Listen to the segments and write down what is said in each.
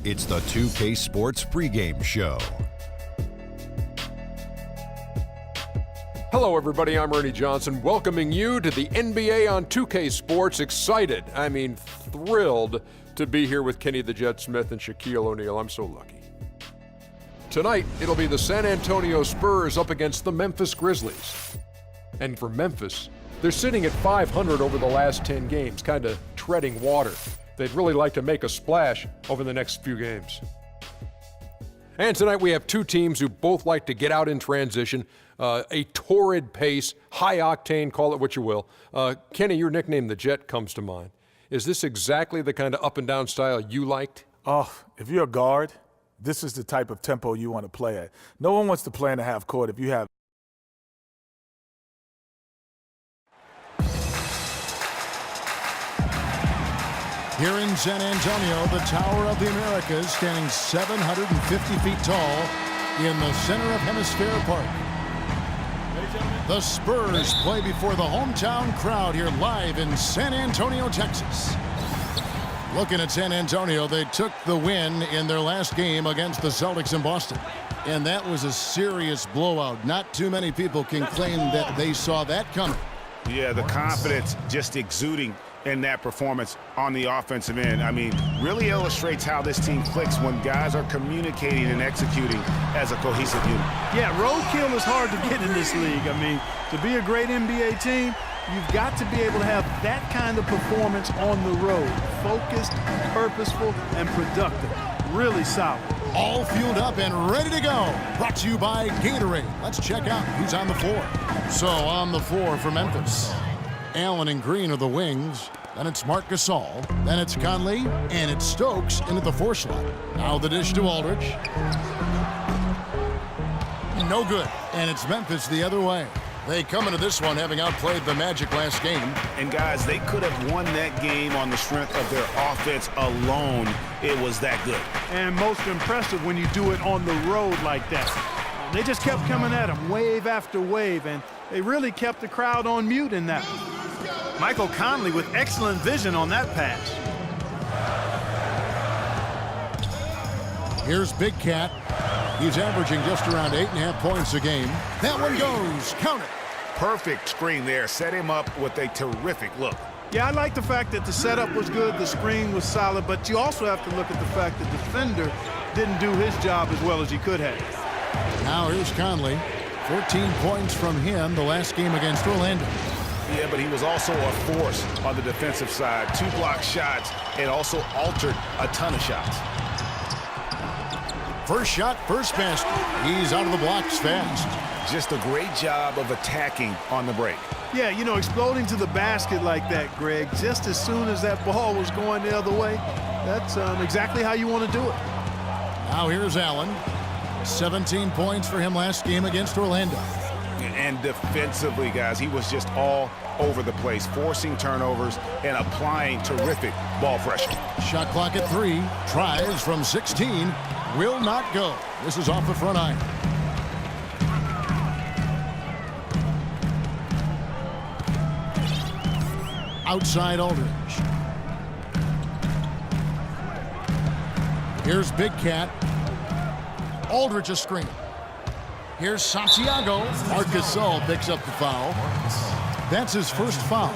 It's the 2K Sports pregame show. Hello, everybody. I'm Ernie Johnson, welcoming you to the NBA on 2K Sports. Excited, thrilled to be here with Kenny the Jet Smith and Shaquille O'Neal. I'm so lucky. Tonight, it'll be the San Antonio Spurs up against the Memphis Grizzlies. And for Memphis, they're sitting at 500 over the last 10 games, kind of treading water. They'd really like to make a splash over the next few games. And tonight we have two teams who both like to get out in transition, a torrid pace, high octane, call it what you will. Kenny, your nickname, the Jet, comes to mind. Is this exactly the kind of up and down style you liked? If you're a guard, this is the type of tempo you want to play at. No one wants to play in the half court if you have. Here in San Antonio, the Tower of the Americas, standing 750 feet tall in the center of Hemisphere Park. The Spurs play before the hometown crowd here live in San Antonio, Texas. Looking at San Antonio, they took the win in their last game against the Celtics in Boston. And that was a serious blowout. Not too many people can claim that they saw that coming. Yeah, the confidence just exuding in that performance on the offensive end. Really illustrates how this team clicks when guys are communicating and executing as a cohesive unit. Yeah, roadkill is hard to get in this league. To be a great NBA team, you've got to be able to have that kind of performance on the road. Focused, purposeful, and productive. Really solid. All fueled up and ready to go. Brought to you by Gatorade. Let's check out who's on the floor. So on the floor for Memphis, Allen and Green are the wings. Then it's Marc Gasol. Then it's Conley. And it's Stokes into the 4 slot. Now the dish to Aldridge. No good. And it's Memphis the other way. They come into this one having outplayed the Magic last game. And guys, they could have won that game on the strength of their offense alone. It was that good. And most impressive when you do it on the road like that. They just kept coming at them wave after wave, and they really kept the crowd on mute in that one. Michael Conley with excellent vision on that pass. Here's Big Cat. He's averaging just around 8.5 points a game. That one goes. Count it. Perfect screen there. Set him up with a terrific look. Yeah, I like the fact that the setup was good, the screen was solid, but you also have to look at the fact that the defender didn't do his job as well as he could have. Now here's Conley. 14 points from him the last game against Orlando. Yeah, but he was also a force on the defensive side. 2 block shots and also altered a ton of shots. First shot, first basket. He's out of the blocks fast. Just a great job of attacking on the break. Yeah, exploding to the basket like that, Greg, just as soon as that ball was going the other way, that's exactly how you want to do it. Now here's Allen. 17 points for him last game against Orlando. And defensively, guys, he was just all over the place, forcing turnovers and applying terrific ball pressure. Shot clock at 3. Tries from 16. Will not go. This is off the front iron. Outside Aldridge. Here's Big Cat. Aldridge a screen. Here's Santiago. Marc Gasol picks up the foul. That's his first foul.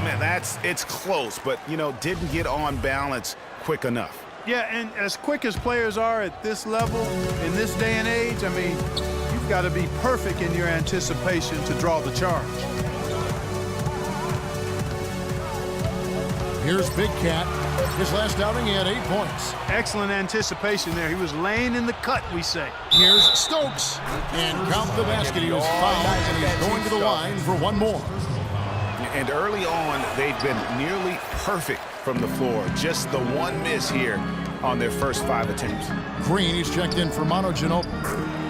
Man, it's close, but, didn't get on balance quick enough. Yeah, and as quick as players are at this level, in this day and age, you've got to be perfect in your anticipation to draw the charge. Here's Big Cat. His last outing, he had 8 points. Excellent anticipation there. He was laying in the cut, we say. Here's Stokes. And count the basket. He was fouled, and he's going to the line for one more. And early on, they've been nearly perfect from the floor. Just the one miss here on their first 5 attempts. Green, he's checked in for Manu Ginobili.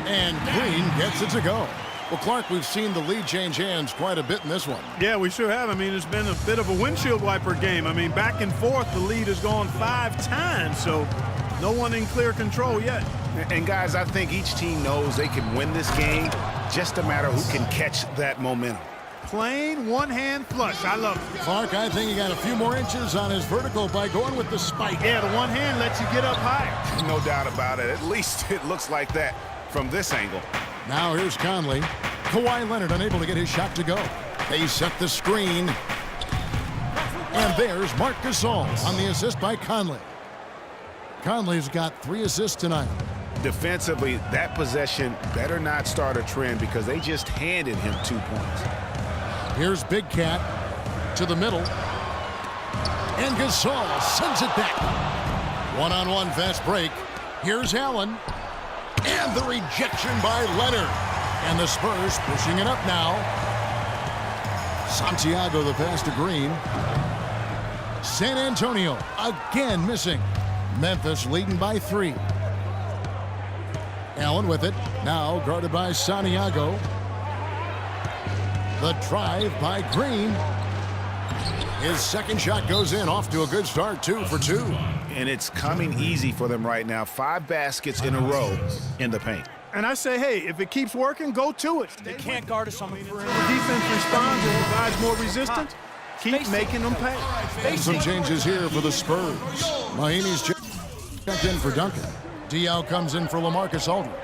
And Green gets it to go. Well, Clark, we've seen the lead change hands quite a bit in this one. Yeah, we sure have. It's been a bit of a windshield wiper game. Back and forth, the lead has gone 5 times, so no one in clear control yet. And, guys, I think each team knows they can win this game, just a matter who can catch that momentum. Plain one-hand flush. I love it. Clark, I think he got a few more inches on his vertical by going with the spike. Yeah, the one hand lets you get up higher. No doubt about it. At least it looks like that from this angle. Now here's Conley. Kawhi Leonard unable to get his shot to go. They set the screen. And there's Marc Gasol on the assist by Conley. Conley's got 3 assists tonight. Defensively, that possession better not start a trend because they just handed him 2 points. Here's Big Cat to the middle. And Gasol sends it back. One-on-one fast break. Here's Allen. And the rejection by Leonard. And the Spurs pushing it up now. Santiago the pass to Green. San Antonio again missing. Memphis leading by 3. Allen with it. Now guarded by Santiago. The drive by Green. His second shot goes in, off to a good start, 2 for 2. And it's coming easy for them right now. 5 baskets in a row in the paint. And I say, hey, if it keeps working, go to it. They can't guard us on the perimeter. The defense responds and provides more resistance. Keep making them pay. Some changes here for the Spurs. Mahinmi's checked in for Duncan. Diaw comes in for LaMarcus Aldridge.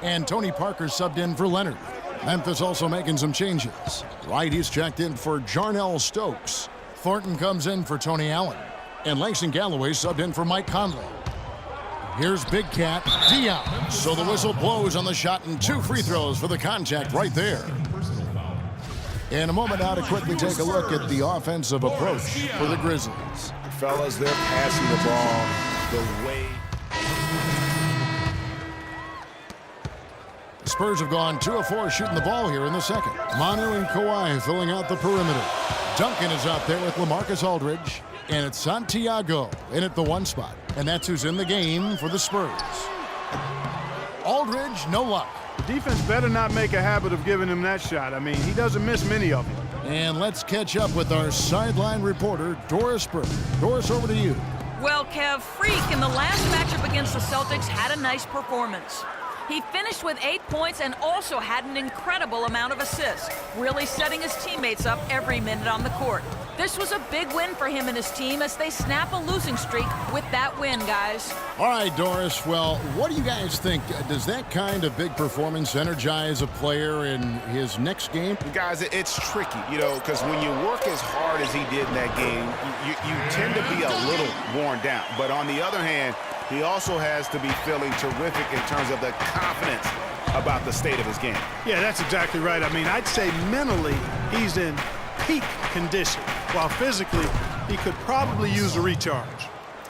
And Tony Parker subbed in for Leonard. Memphis also making some changes. Wright, he's checked in for Jarnell Stokes. Thornton comes in for Tony Allen. And Langston Galloway subbed in for Mike Conley. Here's Big Cat, Diaw. So the whistle blows on the shot and 2 free throws for the contact right there. In a moment now to quickly take a look at the offensive approach for the Grizzlies. Fellas, they're passing the ball the way. The Spurs have gone 2 of 4 shooting the ball here in the second. Manu and Kawhi filling out the perimeter. Duncan is out there with LaMarcus Aldridge. And it's Santiago in at the 1 spot. And that's who's in the game for the Spurs. Aldridge, no luck. The defense better not make a habit of giving him that shot. I mean, he doesn't miss many of them. And let's catch up with our sideline reporter, Doris Spurs. Doris, over to you. Well, Kev, Freak in the last matchup against the Celtics had a nice performance. He finished with 8 points and also had an incredible amount of assists, really setting his teammates up every minute on the court. This was a big win for him and his team as they snap a losing streak with that win, guys. All right, Doris. Well, what do you guys think? Does that kind of big performance energize a player in his next game? Guys, it's tricky, because when you work as hard as he did in that game, you tend to be a little worn down. But on the other hand, he also has to be feeling terrific in terms of the confidence about the state of his game. Yeah, that's exactly right. I mean, I'd say mentally he's in peak condition, while physically he could probably use a recharge.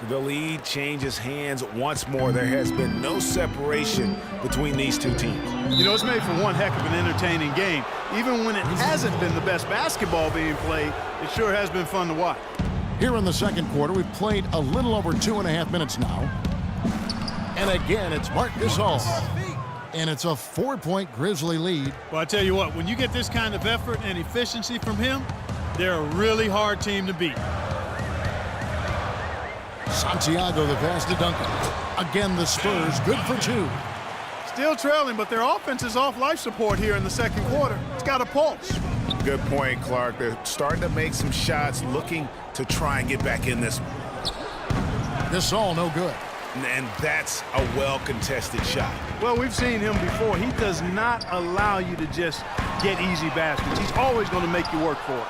The lead changes hands once more. There has been no separation between these two teams. It's made for one heck of an entertaining game. Even when it hasn't been the best basketball being played, it sure has been fun to watch. Here in the second quarter, we've played a little over 2.5 minutes now. And again, it's Marc Gasol. And it's a 4-point Grizzly lead. Well, I tell you what, when you get this kind of effort and efficiency from him, they're a really hard team to beat. Santiago the pass to Duncan. Again, the Spurs good for 2. Still trailing, but their offense is off life support here in the second quarter. It's got a pulse. Good point, Clark. They're starting to make some shots, looking to try and get back in this one. This all no good. And that's a well-contested shot. Well, we've seen him before. He does not allow you to just get easy baskets. He's always going to make you work for it.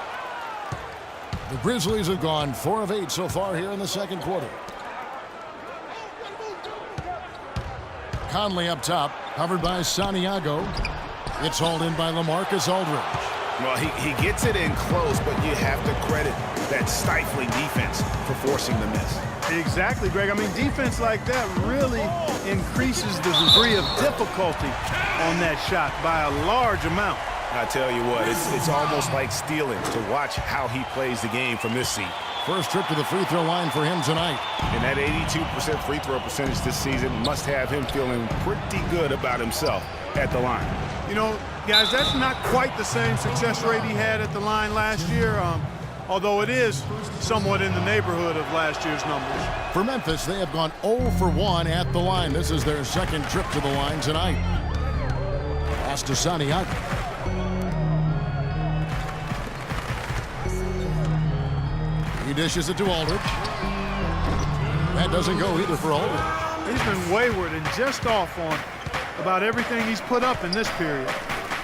The Grizzlies have gone 4 of 8 so far here in the second quarter. Conley up top, covered by Santiago. It's hauled in by LaMarcus Aldridge. Well, he gets it in close, but you have to credit that stifling defense for forcing the miss. Exactly, Greg. I mean, defense like that really increases the degree of difficulty on that shot by a large amount. I tell you what, it's almost like stealing to watch how he plays the game from this seat. First trip to the free throw line for him tonight. And that 82% free throw percentage this season must have him feeling pretty good about himself at the line. Guys, that's not quite the same success rate he had at the line last year, although it is somewhat in the neighborhood of last year's numbers. For Memphis, they have gone 0 for 1 at the line. This is their second trip to the line tonight. Pass to Santiago. dishes it to Aldridge. That doesn't go either for Aldridge. He's been wayward and just off on about everything he's put up in this period.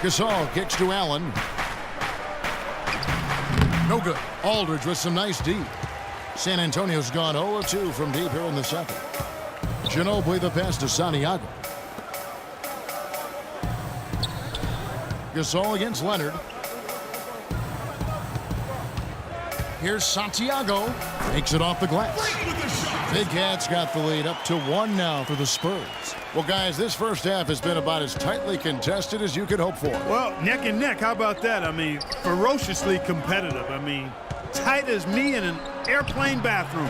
Gasol kicks to Allen. No good. Aldridge with some nice D. San Antonio's gone 0-2 from deep here in the second. Ginobili the pass to Santiago. Gasol against Leonard. Here's Santiago. Takes it off the glass. Big Cat's got the lead up to 1 now for the Spurs. Well, guys, this first half has been about as tightly contested as you could hope for. Well, neck and neck. How about that? I mean, ferociously competitive. I mean, tight as me in an airplane bathroom.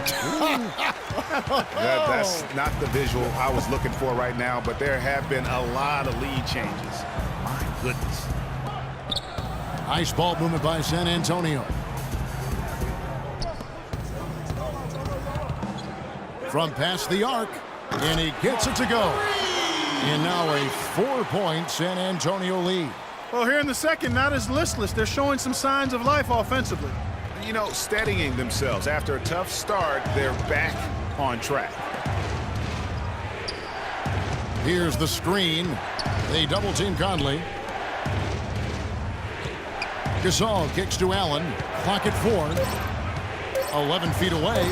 That's not the visual I was looking for right now, but there have been a lot of lead changes. My goodness. Nice ball movement by San Antonio. From past the arc, and he gets it to go. And now a 4-point San Antonio lead. Well, here in the second, not as listless. They're showing some signs of life offensively. You know, steadying themselves. After a tough start, they're back on track. Here's the screen. They double-team Conley. Gasol kicks to Allen. Clock at 4. 11 feet away.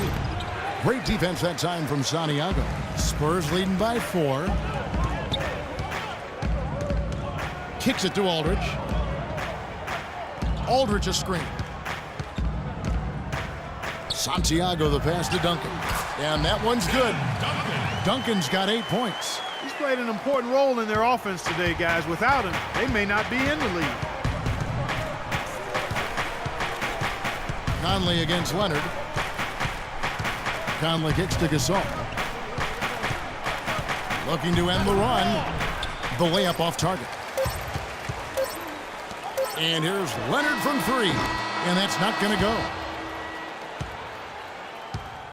Great defense that time from Santiago. Spurs leading by 4. Kicks it to Aldridge. Aldridge a screen. Santiago the pass to Duncan. And that one's good. Duncan's got 8 points. He's played an important role in their offense today, guys. Without him, they may not be in the lead. Conley against Leonard. Conley kicks to Gasol. Looking to end the run. The layup off target. And here's Leonard from 3. And that's not going to go.